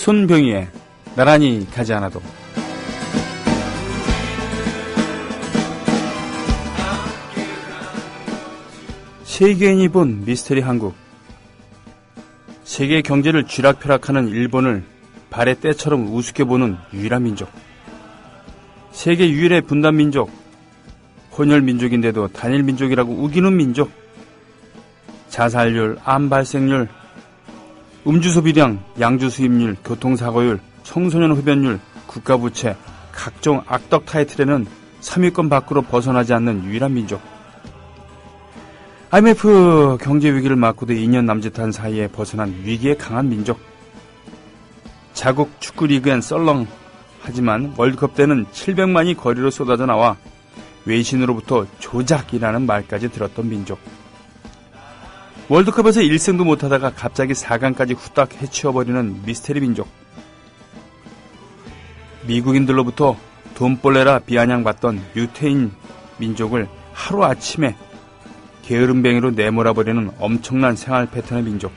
손병희의 나란히 가지 않아도. 세계인이 본 미스터리 한국. 세계 경제를 쥐락펴락하는 일본을 발의 때처럼 우습게 보는 유일한 민족. 세계 유일의 분단 민족. 혼혈 민족인데도 단일 민족이라고 우기는 민족. 자살률, 암 발생률, 음주 소비량, 양주 수입률, 교통사고율, 청소년 흡연율, 국가부채, 각종 악덕 타이틀에는 3위권 밖으로 벗어나지 않는 유일한 민족. IMF 경제위기를 맞고도 2년 남짓한 사이에 벗어난 위기에 강한 민족. 자국 축구리그엔 썰렁. 하지만 월드컵 때는 700만이 거리로 쏟아져 나와 외신으로부터 조작이라는 말까지 들었던 민족. 월드컵에서 1승도 못하다가 갑자기 4강까지 후딱 해치워버리는 미스테리 민족. 미국인들로부터 돈벌레라 비아냥받던 유태인 민족을 하루아침에 게으름뱅이로 내몰아버리는 엄청난 생활 패턴의 민족.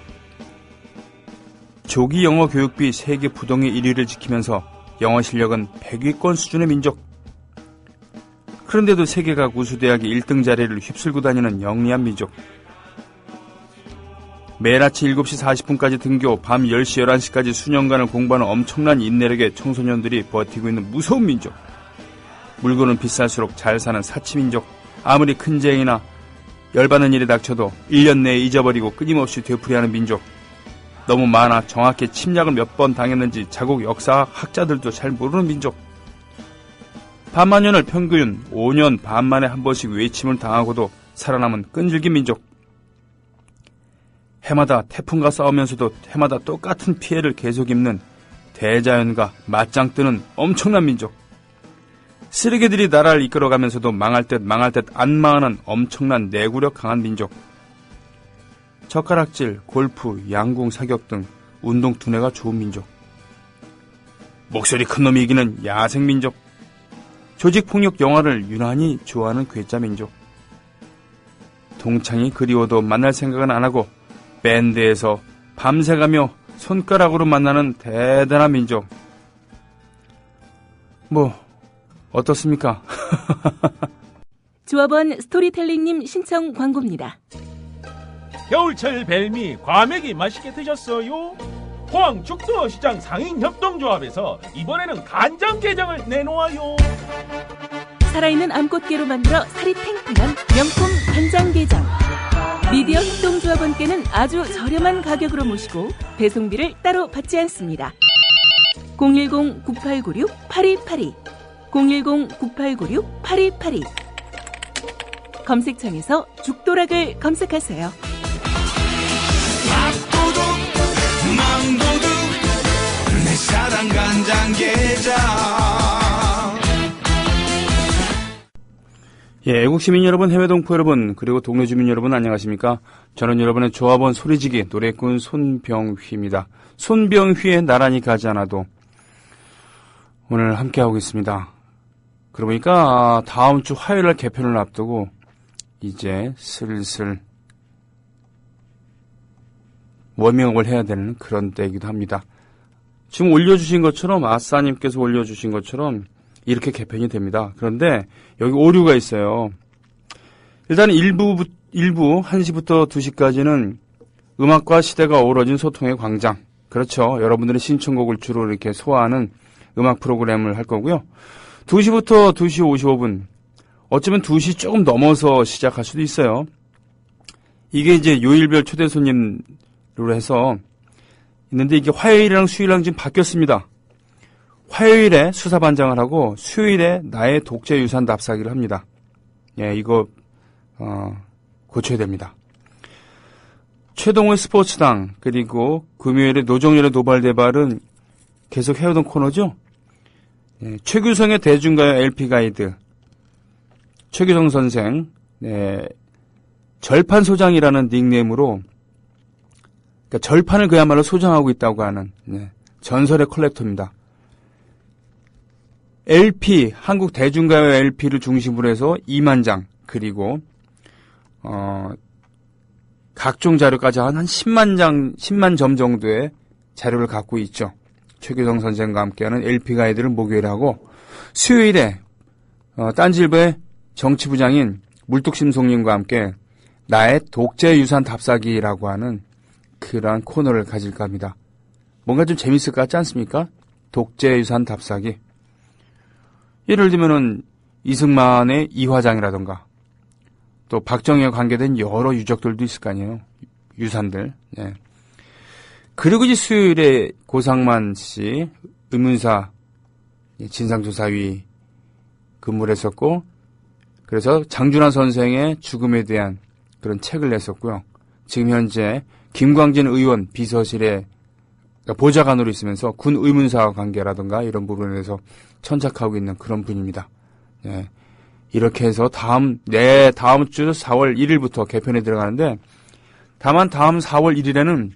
조기 영어 교육비 세계 부동의 1위를 지키면서 영어 실력은 100위권 수준의 민족. 그런데도 세계각 우수대학의 1등 자리를 휩쓸고 다니는 영리한 민족. 매일 아침 7시 40분까지 등교, 밤 10시 11시까지 수년간을 공부하는 엄청난 인내력의 청소년들이 버티고 있는 무서운 민족. 물건은 비쌀수록 잘 사는 사치민족. 아무리 큰 재해나 열받는 일이 닥쳐도 1년 내에 잊어버리고 끊임없이 되풀이하는 민족. 너무 많아 정확히 침략을 몇 번 당했는지 자국 역사학 학자들도 잘 모르는 민족. 반만년을 평균 5년 반 만에 한 번씩 외침을 당하고도 살아남은 끈질긴 민족. 해마다 태풍과 싸우면서도 해마다 똑같은 피해를 계속 입는 대자연과 맞짱 뜨는 엄청난 민족. 쓰레기들이 나라를 이끌어가면서도 망할 듯 안 망하는 엄청난 내구력 강한 민족. 젓가락질, 골프, 양궁, 사격 등 운동 두뇌가 좋은 민족. 목소리 큰 놈이 이기는 야생 민족. 조직폭력 영화를 유난히 좋아하는 괴짜 민족. 동창이 그리워도 만날 생각은 안 하고 밴드에서 밤새 가며 손가락으로 만나는 대단한 민족. 뭐 어떻습니까? 조합원 스토리텔링님 신청 광고입니다. 겨울철 벨미 과메기 맛있게 드셨어요? 포항 죽도시장 상인협동조합에서 이번에는 간장게장을 내놓아요. 살아있는 암꽃게로 만들어 살이 탱탱한 명품 간장게장. 미디어 협동조합원께는 아주 저렴한 가격으로 모시고 배송비를 따로 받지 않습니다. 010-9896-8282 010-9896-8282 검색창에서 죽도락을 검색하세요. 밥도둑 망도둑 내 사랑 간장게장. 예, 애국시민 여러분, 해외동포 여러분, 그리고 동네 주민 여러분 안녕하십니까? 저는 여러분의 조합원 소리지기 노래꾼 손병휘입니다. 손병휘의 나란히 가지 않아도 오늘 함께하고 있습니다. 그러고 보니까 다음 주 화요일날 개편을 앞두고 이제 슬슬 워밍업을 해야 되는 그런 때이기도 합니다. 지금 올려주신 것처럼, 아싸님께서 올려주신 것처럼 이렇게 개편이 됩니다. 그런데 여기 오류가 있어요. 일단 일부 1시부터 2시까지는 음악과 시대가 어우러진 소통의 광장. 그렇죠. 여러분들의 신청곡을 주로 이렇게 소화하는 음악 프로그램을 할 거고요. 2시부터 2시 55분. 어쩌면 2시 조금 넘어서 시작할 수도 있어요. 이게 이제 요일별 초대 손님으로 해서 있는데 이게 화요일이랑 수요일이랑 지금 바뀌었습니다. 화요일에 수사반장을 하고 수요일에 나의 독재유산 답사기를 합니다. 예, 이거 고쳐야 됩니다. 최동호의 스포츠당 그리고 금요일에 노정열의 노발대발은 계속 해오던 코너죠. 예, 최규성의 대중가요 LP 가이드. 최규성 선생 절판소장이라는 닉네임으로 그러니까 절판을 그야말로 소장하고 있다고 하는 전설의 컬렉터입니다. LP, 한국 대중가요 LP를 중심으로 해서 2만 장, 그리고, 각종 자료까지 한 10만 점 정도의 자료를 갖고 있죠. 최규성 선생과 함께하는 LP 가이드를 목요일에 하고 수요일에 딴지일보의 정치부장인 물뚝심송님과 함께 나의 독재유산 답사기라고 하는 그러한 코너를 가질까 합니다. 뭔가 좀 재밌을 것 같지 않습니까? 독재유산 답사기. 예를 들면은 이승만의 이화장이라던가 또 박정희와 관계된 여러 유적들도 있을 거 아니에요. 유산들. 예. 그리고 이제 수요일에 고상만 씨 의문사 진상조사위 근무를 했었고 그래서 장준하 선생의 죽음에 대한 그런 책을 냈었고요. 지금 현재 김광진 의원 비서실에 보좌관으로 있으면서 군 의문사와 관계라든가 이런 부분에서 천착하고 있는 그런 분입니다. 예. 이렇게 해서 다음 주 4월 1일부터 개편에 들어가는데 다만 다음 4월 1일에는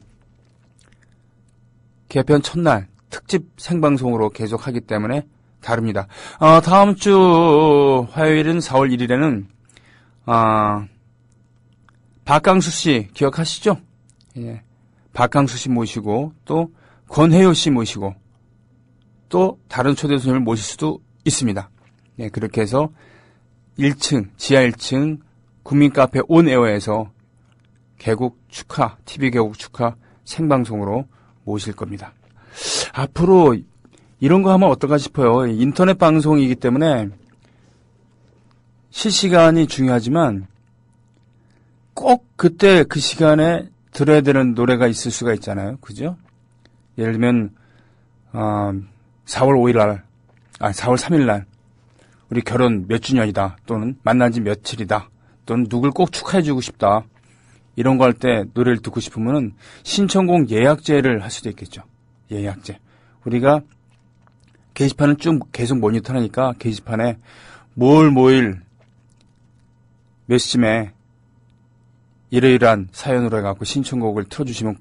개편 첫날 특집 생방송으로 계속하기 때문에 다릅니다. 다음 주 화요일은 4월 1일에는 박강수 씨 기억하시죠? 예. 박강수 씨 모시고 또 권혜요 씨 모시고 또 다른 초대 손님을 모실 수도 있습니다. 네, 그렇게 해서 1층, 지하 1층 국민카페 온에어에서 개국 축하, TV 개국 축하 생방송으로 모실 겁니다. 앞으로 이런 거 하면 어떨까 싶어요. 인터넷 방송이기 때문에 실시간이 중요하지만 꼭 그때 그 시간에 들어야 되는 노래가 있을 수가 있잖아요. 그죠? 예를 들면 4월 5일 날, 4월 3일 날 우리 결혼 몇 주년이다. 또는 만난 지 며칠이다. 또는 누굴 꼭 축하해주고 싶다. 이런 거 할 때 노래를 듣고 싶으면은 신청곡 예약제를 할 수도 있겠죠. 예약제. 우리가 게시판을 쭉 계속 모니터하니까 게시판에 모일 몇 시쯤에 이러이러한 사연으로 해갖고 신청곡을 틀어주시면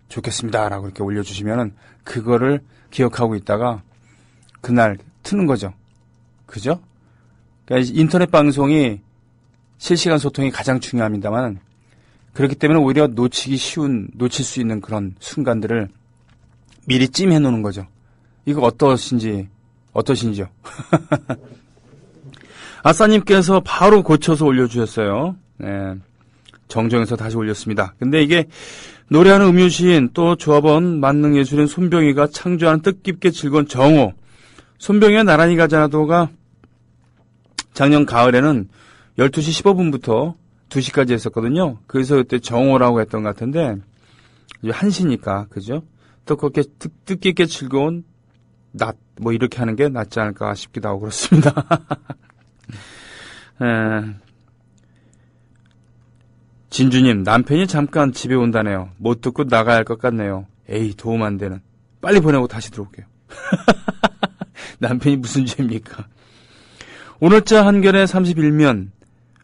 좋겠습니다. 라고 이렇게 올려주시면은 그거를 기억하고 있다가 그날 트는 거죠. 그죠? 그러니까 인터넷 방송이 실시간 소통이 가장 중요합니다만 그렇기 때문에 오히려 놓칠 수 있는 그런 순간들을 미리 찜해 놓는 거죠. 이거 어떠신지요? 아싸님께서 바로 고쳐서 올려주셨어요. 네. 정정해서 다시 올렸습니다. 근데 이게 노래하는 음유시인 또 조합원 만능예술인 손병희가 창조하는 뜻깊게 즐거운 정오. 손병희가 나란히 가자도가 작년 가을에는 12시 15분부터 2시까지 했었거든요. 그래서 그때 정오라고 했던 것 같은데 1시니까 그죠? 또 그렇게 뜻깊게 즐거운 낮 뭐 이렇게 하는 게 낫지 않을까 싶기도 하고 그렇습니다. 진주님, 남편이 잠깐 집에 온다네요. 못 듣고 나가야 할 것 같네요. 에이, 도움 안 되는. 빨리 보내고 다시 들어올게요. 남편이 무슨 죄입니까? 오늘자 한결의 31면,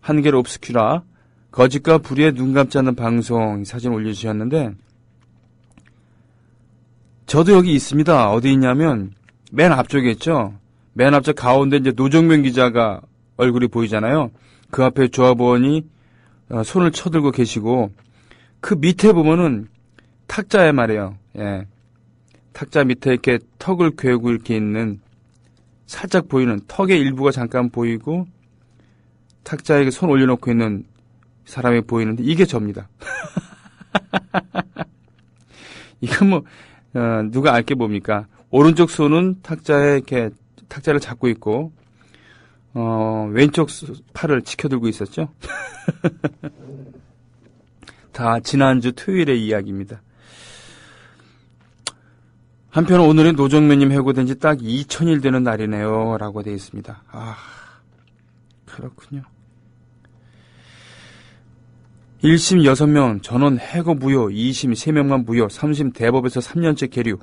한결 옵스큐라, 거짓과 불의에 눈 감지 않는 방송 사진 올려주셨는데, 저도 여기 있습니다. 어디 있냐면, 맨 앞쪽에 있죠? 맨 앞쪽 가운데 이제 노정면 기자가 얼굴이 보이잖아요. 그 앞에 조합원이 손을 쳐들고 계시고 그 밑에 보면은 탁자에 말이에요. 예. 탁자 밑에 이렇게 턱을 괴고 이렇게 있는 살짝 보이는 턱의 일부가 잠깐 보이고 탁자에 손 올려놓고 있는 사람이 보이는데 이게 접니다. 이건 뭐 누가 알게 뭡니까? 오른쪽 손은 탁자에 이렇게 탁자를 잡고 있고 왼쪽 팔을 지켜들고 있었죠. 다 지난주 토요일의 이야기입니다. 한편 오늘은 노정면님 해고된 지 딱 2000일 되는 날이네요. 라고 되어 있습니다. 아, 그렇군요. 1심 6명, 전원 해고 무효, 2심 3명만 무효, 3심 대법에서 3년째 계류.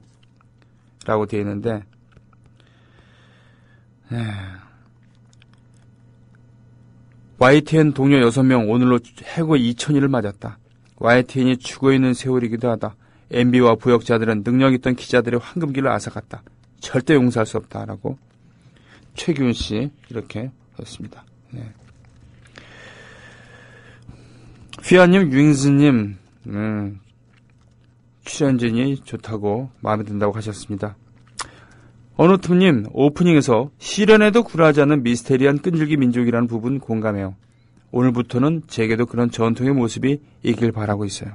라고 되어 있는데, YTN 동료 6명 오늘로 해고 2000일을 맞았다. YTN이 죽어있는 세월이기도 하다. MB와 부역자들은 능력 있던 기자들의 황금기를 앗아갔다. 절대 용서할 수 없다라고 최기훈 씨 이렇게 했습니다. 네. 휘아님, 유잉스님 출연진이 좋다고 마음에 든다고 하셨습니다. 어느틈님 오프닝에서 시련에도 굴하지 않는 미스테리한 끈질기 민족이라는 부분 공감해요. 오늘부터는 제게도 그런 전통의 모습이 있길 바라고 있어요.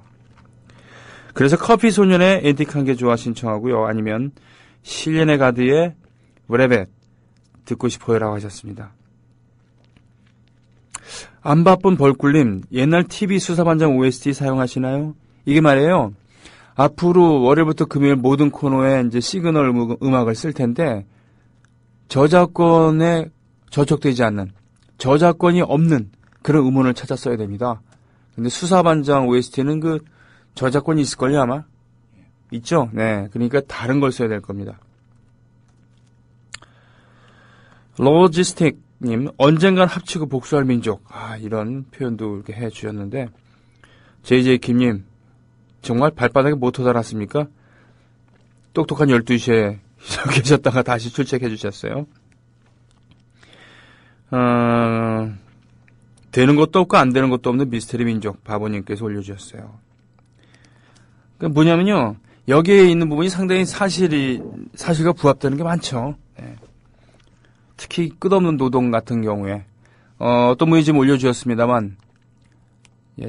그래서 커피 소년의 앤틱한 게 좋아 신청하고요. 아니면 실레네 가드의 브레벳 듣고 싶어요라고 하셨습니다. 안 바쁜 벌꿀님, 옛날 TV 수사반장 OST 사용하시나요? 이게 말이에요. 앞으로 월요일부터 금요일 모든 코너에 이제 시그널 음악을 쓸 텐데 저작권에 저촉되지 않는, 저작권이 없는 그런 음원을 찾아 써야 됩니다. 근데 수사반장 OST는 그 저작권이 있을걸요, 아마? 있죠? 네. 그러니까 다른 걸 써야 될 겁니다. 로지스틱님, 언젠간 합치고 복수할 민족. 이런 표현도 이렇게 해 주셨는데, JJ 김님, 정말 발바닥에 모터 달았습니까? 똑똑한 12시에 계셨다가 다시 출첵해 주셨어요. 되는 것도 없고 안 되는 것도 없는 미스테리 민족 바보님께서 올려주셨어요. 그러니까 뭐냐면요, 여기에 있는 부분이 상당히 사실과 부합되는 게 많죠. 네. 특히 끝없는 노동 같은 경우에 어떤 분이 지금 올려주셨습니다만,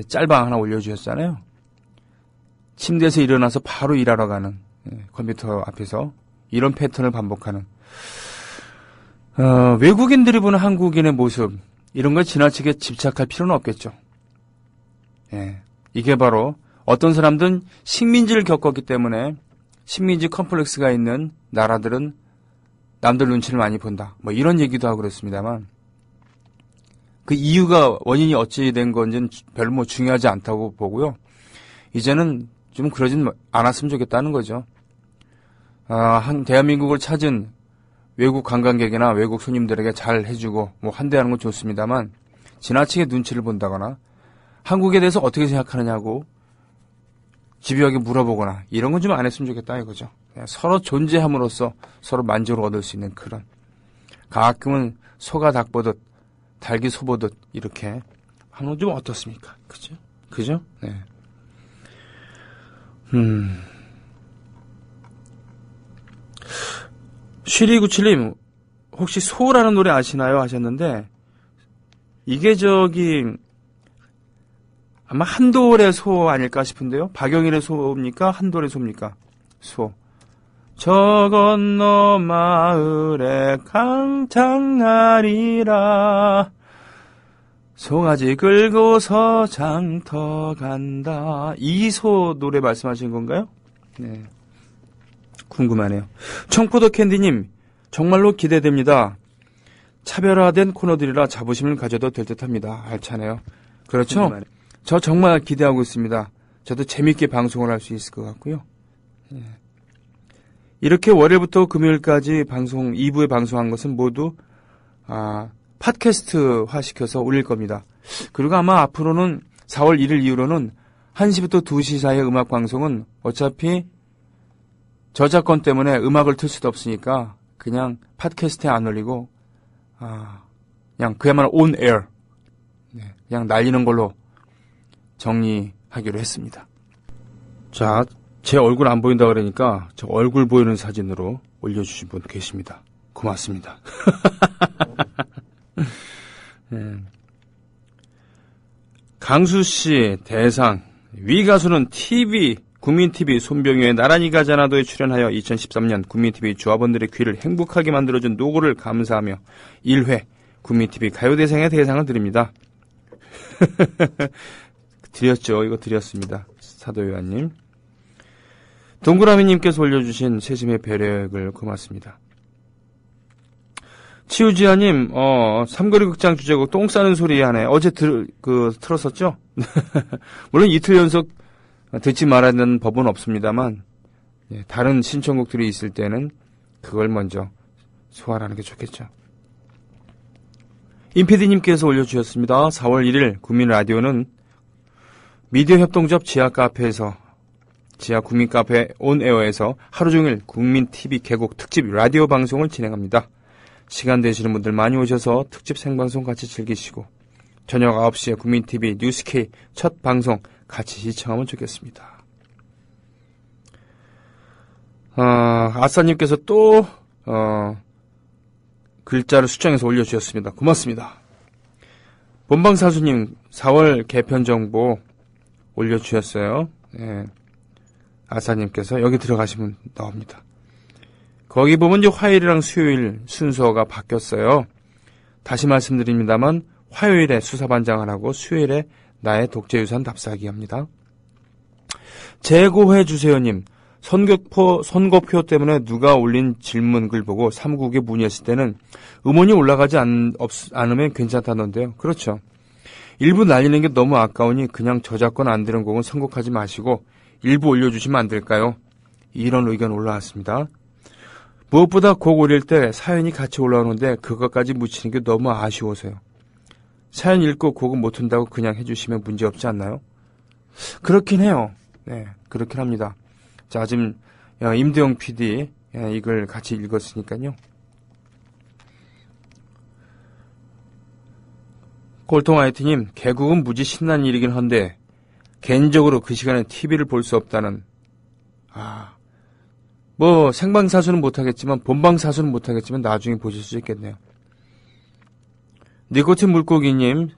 짤방 하나 올려주셨잖아요. 침대에서 일어나서 바로 일하러 가는, 컴퓨터 앞에서 이런 패턴을 반복하는, 외국인들이 보는 한국인의 모습, 이런 걸 지나치게 집착할 필요는 없겠죠. 이게 바로 어떤 사람들은 식민지를 겪었기 때문에 식민지 컴플렉스가 있는 나라들은 남들 눈치를 많이 본다, 뭐 이런 얘기도 하고 그랬습니다만, 그 이유가 원인이 어찌 된 건지는 별로 뭐 중요하지 않다고 보고요. 이제는 좀 그러진 않았으면 좋겠다는 거죠. 대한민국을 찾은 외국 관광객이나 외국 손님들에게 잘 해주고 뭐 환대하는 건 좋습니다만, 지나치게 눈치를 본다거나 한국에 대해서 어떻게 생각하느냐고 집요하게 물어보거나 이런 건 좀 안 했으면 좋겠다 이거죠. 그냥 서로 존재함으로써 서로 만족을 얻을 수 있는 그런, 가끔은 소가 닭 보듯 닭이 소 보듯 이렇게 하는 건 좀 어떻습니까? 그죠? 네. 쉬리구칠님, 혹시 소라는 노래 아시나요? 하셨는데, 이게 아마 한돌의 소 아닐까 싶은데요. 박영일의 소입니까? 한돌의 소입니까? 소. 저 건너 마을에 강창날이라 송아지 끌고서 장터 간다. 이 소 노래 말씀하신 건가요? 네. 궁금하네요. 청포도 캔디님, 정말로 기대됩니다. 차별화된 코너들이라 자부심을 가져도 될 듯합니다. 알차네요. 그렇죠? 궁금하네요. 저 정말 기대하고 있습니다. 저도 재밌게 방송을 할 수 있을 것 같고요. 네. 이렇게 월요일부터 금요일까지 2부에 방송한 것은 모두 팟캐스트화 시켜서 올릴 겁니다. 그리고 아마 앞으로는 4월 1일 이후로는 1시부터 2시 사이의 음악 방송은 어차피 저작권 때문에 음악을 틀 수도 없으니까 그냥 팟캐스트에 안 올리고 그냥 그야말로 온 에어, 그냥 날리는 걸로 정리하기로 했습니다. 자, 제 얼굴 안 보인다 그러니까 저 얼굴 보이는 사진으로 올려주신 분 계십니다. 고맙습니다. 강수씨 대상, 위 가수는 TV 국민TV 손병유의 나란히 가지 않아도에 출연하여 2013년 국민TV 조합원들의 귀를 행복하게 만들어준 노고를 감사하며 1회 국민TV 가요대상의 대상을 드립니다. 드렸죠. 이거 드렸습니다. 사도요한님. 동그라미님께서 올려주신 세심의 배려액을 고맙습니다. 치우지아님, 삼거리 극장 주제곡 똥 싸는 소리 하네. 어제 틀었었죠? 물론 이틀 연속 듣지 말아야 되는 법은 없습니다만, 다른 신청곡들이 있을 때는 그걸 먼저 소화하는 게 좋겠죠. 임PD님께서 올려주셨습니다. 4월 1일 국민라디오는 미디어 협동조합 지하 국민카페 온에어에서 하루종일 국민TV 개국 특집 라디오 방송을 진행합니다. 시간 되시는 분들 많이 오셔서 특집 생방송 같이 즐기시고 저녁 9시에 국민TV 뉴스K 첫 방송 같이 시청하면 좋겠습니다. 아싸님께서 또 글자를 수정해서 올려주셨습니다. 고맙습니다. 본방사수님 4월 개편 정보 올려주셨어요. 예. 아사님께서 여기 들어가시면 나옵니다. 거기 보면 이제 화요일이랑 수요일 순서가 바뀌었어요. 다시 말씀드립니다만 화요일에 수사반장을 하고 수요일에 나의 독재유산 답사기 합니다. 재고해주세요님, 선거표 때문에 누가 올린 질문글 보고 3국에 문의했을 때는 음원이 올라가지 않으면 괜찮다던데요. 그렇죠. 일부 날리는 게 너무 아까우니 그냥 저작권 안 되는 곡은 선곡하지 마시고 일부 올려주시면 안 될까요? 이런 의견 올라왔습니다. 무엇보다 곡 올릴 때 사연이 같이 올라오는데 그것까지 묻히는 게 너무 아쉬워서요. 사연 읽고 곡은 못 튼다고 그냥 해주시면 문제없지 않나요? 그렇긴 해요. 네, 그렇긴 합니다. 자, 지금 임대영 PD 이걸 같이 읽었으니까요. 꼴통아이티님, 개국은 무지 신난 일이긴 한데 개인적으로 그 시간에 TV를 볼 수 없다는, 뭐 생방사수는 못하겠지만 본방사수는 못하겠지만 나중에 보실 수 있겠네요. 니코틴 물고기님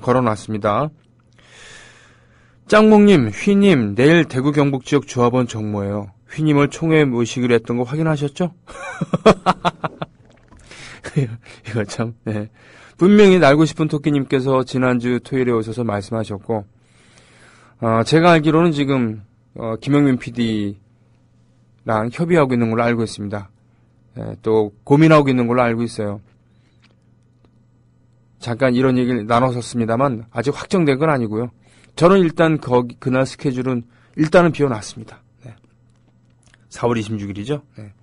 걸어놨습니다. 짱몽님, 휘님, 내일 대구 경북 지역 조합원 정모예요. 휘님을 총회에 모시기로 했던 거 확인하셨죠? 이거 참, 네. 분명히 날고 싶은 토끼님께서 지난주 토요일에 오셔서 말씀하셨고, 제가 알기로는 지금, 김영민 PD랑 협의하고 있는 걸로 알고 있습니다. 또, 고민하고 있는 걸로 알고 있어요. 잠깐 이런 얘기를 나눴었습니다만, 아직 확정된 건 아니고요. 저는 일단 그날 스케줄은 일단은 비워놨습니다. 네. 4월 26일이죠. 네.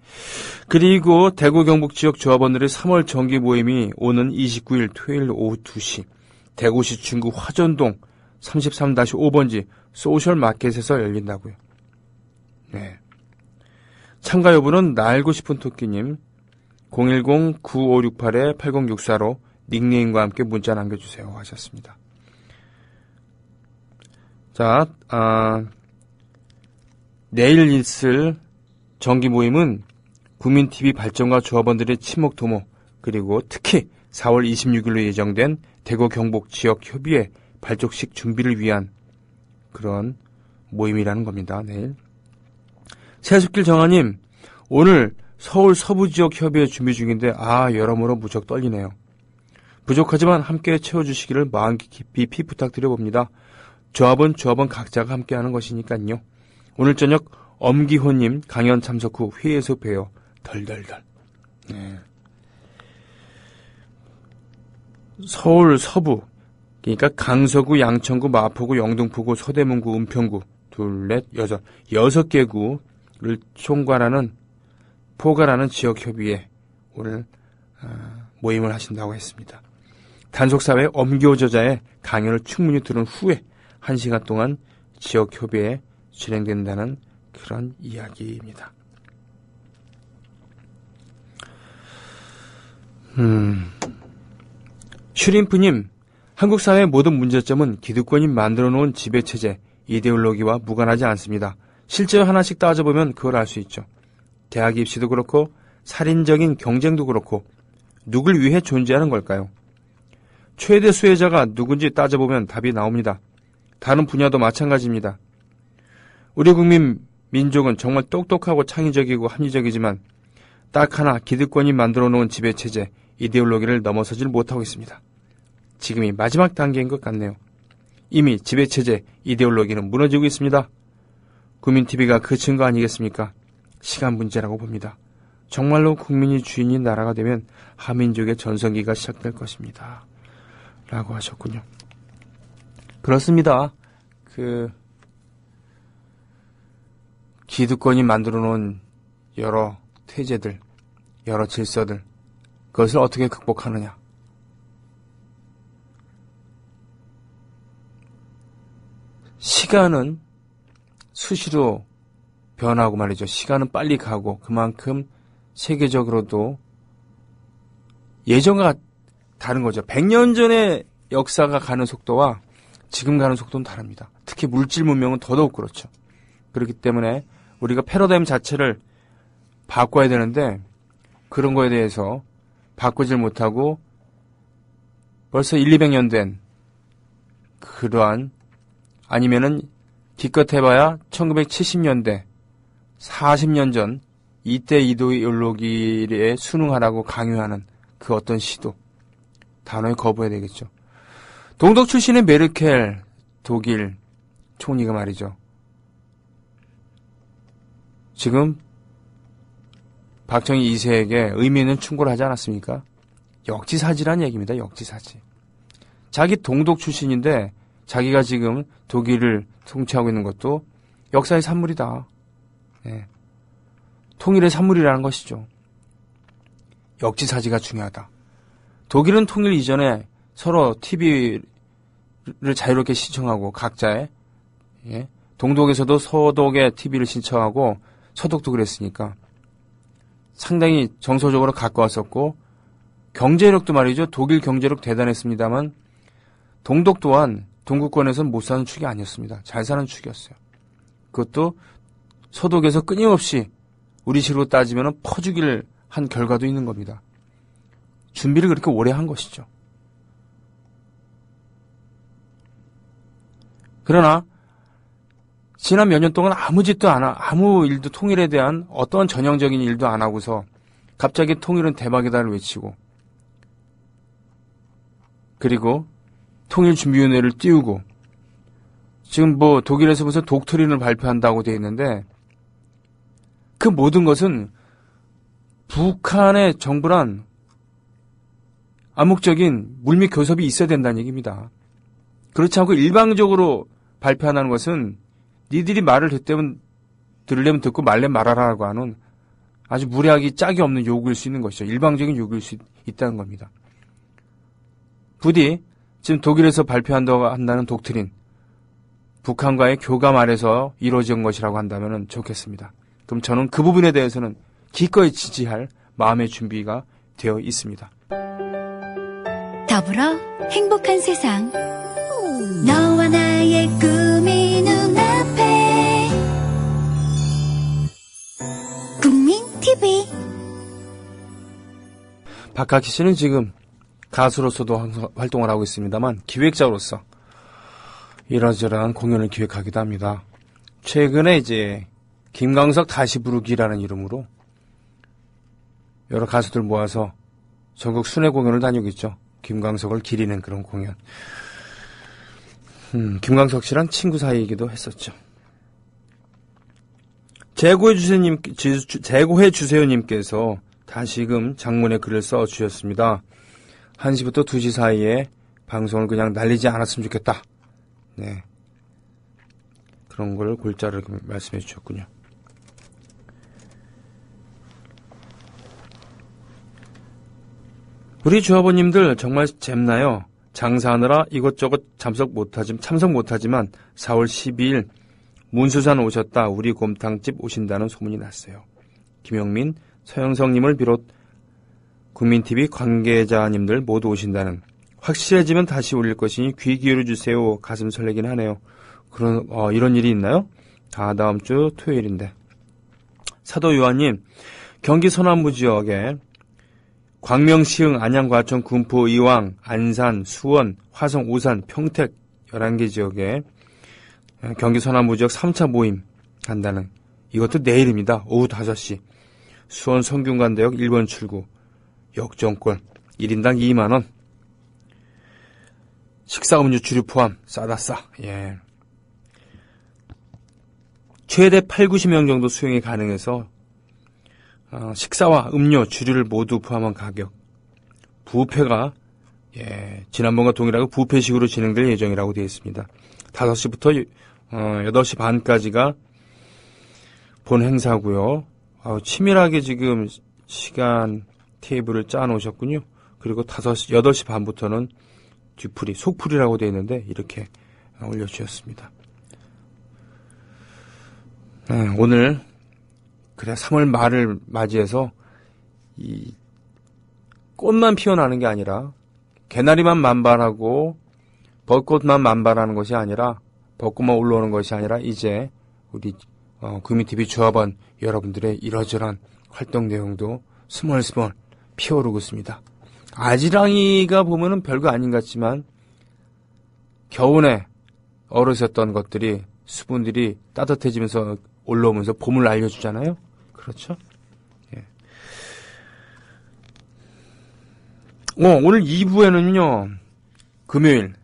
그리고 대구 경북 지역 조합원들의 3월 정기 모임이 오는 29일 토요일 오후 2시 대구시 중구 화전동 33-5번지 소셜 마켓에서 열린다고요. 네. 참가 여부는 날고 싶은 토끼님 010-9568-8064로 닉네임과 함께 문자 남겨주세요 하셨습니다. 자, 내일 있을 정기 모임은 국민TV 발전과 조합원들의 친목 도모, 그리고 특히 4월 26일로 예정된 대구 경북 지역 협의회 발족식 준비를 위한 그런 모임이라는 겁니다. 내일. 세숙길 정아님, 오늘 서울 서부 지역 협의회 준비 중인데 여러모로 무척 떨리네요. 부족하지만 함께 채워주시기를 마음 깊이 부탁드려봅니다. 조합은 각자가 함께하는 것이니까요. 오늘 저녁 엄기호님 강연 참석 후 회의에서 봬요. 덜덜덜. 네. 서울 서부, 그러니까 강서구, 양천구, 마포구, 영등포구, 서대문구, 은평구, 여섯 개 구를 포괄하는 지역협의회 오늘 모임을 하신다고 했습니다. 단속사회 엄기호 저자의 강연을 충분히 들은 후에 1시간 동안 지역협의회에 진행된다는 그런 이야기입니다. 슈림프님, 한국 사회의 모든 문제점은 기득권이 만들어놓은 지배체제, 이데올로기와 무관하지 않습니다. 실제로 하나씩 따져보면 그걸 알 수 있죠. 대학 입시도 그렇고 살인적인 경쟁도 그렇고 누굴 위해 존재하는 걸까요? 최대 수혜자가 누군지 따져보면 답이 나옵니다. 다른 분야도 마찬가지입니다. 우리 민족은 정말 똑똑하고 창의적이고 합리적이지만 딱 하나 기득권이 만들어놓은 지배체제, 이데올로기를 넘어서질 못하고 있습니다. 지금이 마지막 단계인 것 같네요. 이미 지배체제, 이데올로기는 무너지고 있습니다. 국민TV가 그 증거 아니겠습니까? 시간 문제라고 봅니다. 정말로 국민이 주인인 나라가 되면 한민족의 전성기가 시작될 것입니다. 라고 하셨군요. 그렇습니다. 기득권이 만들어 놓은 여러 태제들, 여러 질서들, 그것을 어떻게 극복하느냐. 시간은 수시로 변하고 말이죠. 시간은 빨리 가고 그만큼 세계적으로도 예전과 다른 거죠. 100년 전의 역사가 가는 속도와 지금 가는 속도는 다릅니다. 특히 물질 문명은 더더욱 그렇죠. 그렇기 때문에 우리가 패러다임 자체를 바꿔야 되는데 그런 거에 대해서 바꾸질 못하고 벌써 200년 된 그러한 아니면은 기껏 해봐야 1970년대 40년 전 이때 이데올로기에 순응하라고 강요하는 그 어떤 시도 단호히 거부해야 되겠죠. 동독 출신의 메르켈 독일 총리가 말이죠. 지금 박정희 2세에게 의미 있는 충고를 하지 않았습니까? 역지사지란 얘기입니다. 역지사지. 자기 동독 출신인데 자기가 지금 독일을 통치하고 있는 것도 역사의 산물이다. 예. 통일의 산물이라는 것이죠. 역지사지가 중요하다. 독일은 통일 이전에 서로 TV를 자유롭게 신청하고 각자의 예. 동독에서도 서독의 TV를 신청하고 서독도 그랬으니까 상당히 정서적으로 가까웠었고 경제력도 말이죠. 독일 경제력 대단했습니다만 동독 또한 동구권에서는 못 사는 축이 아니었습니다. 잘 사는 축이었어요. 그것도 서독에서 끊임없이 우리식으로 따지면 퍼주기를 한 결과도 있는 겁니다. 준비를 그렇게 오래 한 것이죠. 그러나 지난 몇 년 동안 아무 일도 통일에 대한 어떠한 전형적인 일도 안 하고서 갑자기 통일은 대박이다를 외치고 그리고 통일준비위원회를 띄우고 지금 뭐 독일에서 무슨 독트린을 발표한다고 되어 있는데 그 모든 것은 북한의 정부란 암묵적인 물밑 교섭이 있어야 된다는 얘기입니다. 그렇지 않고 일방적으로 발표한다는 것은 니들이 말을 들으려면 듣고 말려면 말하라고 하는 아주 무례하기 짝이 없는 요구일 수 있는 것이죠. 일방적인 요구일 수 있다는 겁니다. 부디 지금 독일에서 발표한다는 독트린 북한과의 교감 아래서 이루어진 것이라고 한다면 좋겠습니다. 그럼 저는 그 부분에 대해서는 기꺼이 지지할 마음의 준비가 되어 있습니다. 더불어 행복한 세상 너와 나의 꿈이 눈앞에 국민TV 박학기 씨는 지금 가수로서도 활동을 하고 있습니다만 기획자로서 이러저러한 공연을 기획하기도 합니다. 최근에 이제 김광석 다시 부르기라는 이름으로 여러 가수들 모아서 전국 순회 공연을 다니고 있죠. 김광석을 기리는 그런 공연. 김광석 씨랑 친구 사이이기도 했었죠. 재고해 주세요님께서 다시금 장문의 글을 써주셨습니다. 1시부터 2시 사이에 방송을 그냥 날리지 않았으면 좋겠다. 네. 그런 걸 골자를 말씀해 주셨군요. 우리 조합원님들 정말 잼나요. 장사하느라 이것저것 참석 못하지만 4월 12일 문수산 오셨다 우리 곰탕집 오신다는 소문이 났어요. 김영민, 서영성님을 비롯 국민TV 관계자님들 모두 오신다는 확실해지면 다시 올릴 것이니 귀 기울여주세요. 가슴 설레긴 하네요. 이런 일이 있나요? 다음 주 토요일인데. 사도 요한님, 경기 서남부 지역에 광명, 시흥, 안양, 과천, 군포, 이왕, 안산, 수원, 화성, 오산, 평택 11개 지역에 경기 서남부 지역 3차 모임 간다는 이것도 내일입니다. 오후 5시 수원 성균관대역 1번 출구 역정권 1인당 2만원 식사 음료 주류 포함 싸다 싸. 예. 최대 80-90명 정도 수용이 가능해서 식사와 음료, 주류를 모두 포함한 가격. 부페가 지난번과 동일하고 부페식으로 진행될 예정이라고 되어 있습니다. 5시부터 8시 반까지가 본 행사고요. 치밀하게 지금 시간 테이블을 짜 놓으셨군요. 그리고 8시 반부터는 뒤풀이, 속풀이라고 되어 있는데 이렇게 올려주셨습니다. 오늘 그래 3월 말을 맞이해서 이 꽃만 피어나는 게 아니라 개나리만 만발하고 벚꽃만 만발하는 것이 아니라 벚꽃만 올라오는 것이 아니라 이제 우리 국민TV 조합원 여러분들의 이러저러한 활동 내용도 스멀스멀 피어오르고 있습니다. 아지랑이가 보면은 별거 아닌 것 같지만 겨우내 얼으셨던 것들이 수분들이 따뜻해지면서 올라오면서 봄을 알려주잖아요. 그렇죠? 예. 오늘 2부에는요. 금요일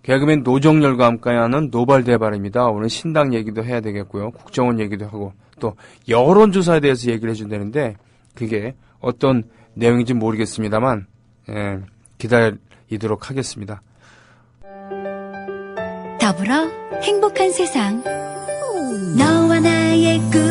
개그맨 노정열과 함께하는 노발대발입니다. 오늘 신당 얘기도 해야 되겠고요. 국정원 얘기도 하고 또 여론조사에 대해서 얘기를 해준다는데 그게 어떤 내용인지 모르겠습니다만 기다리도록 하겠습니다. 더불어 행복한 세상 너와 나의 꿈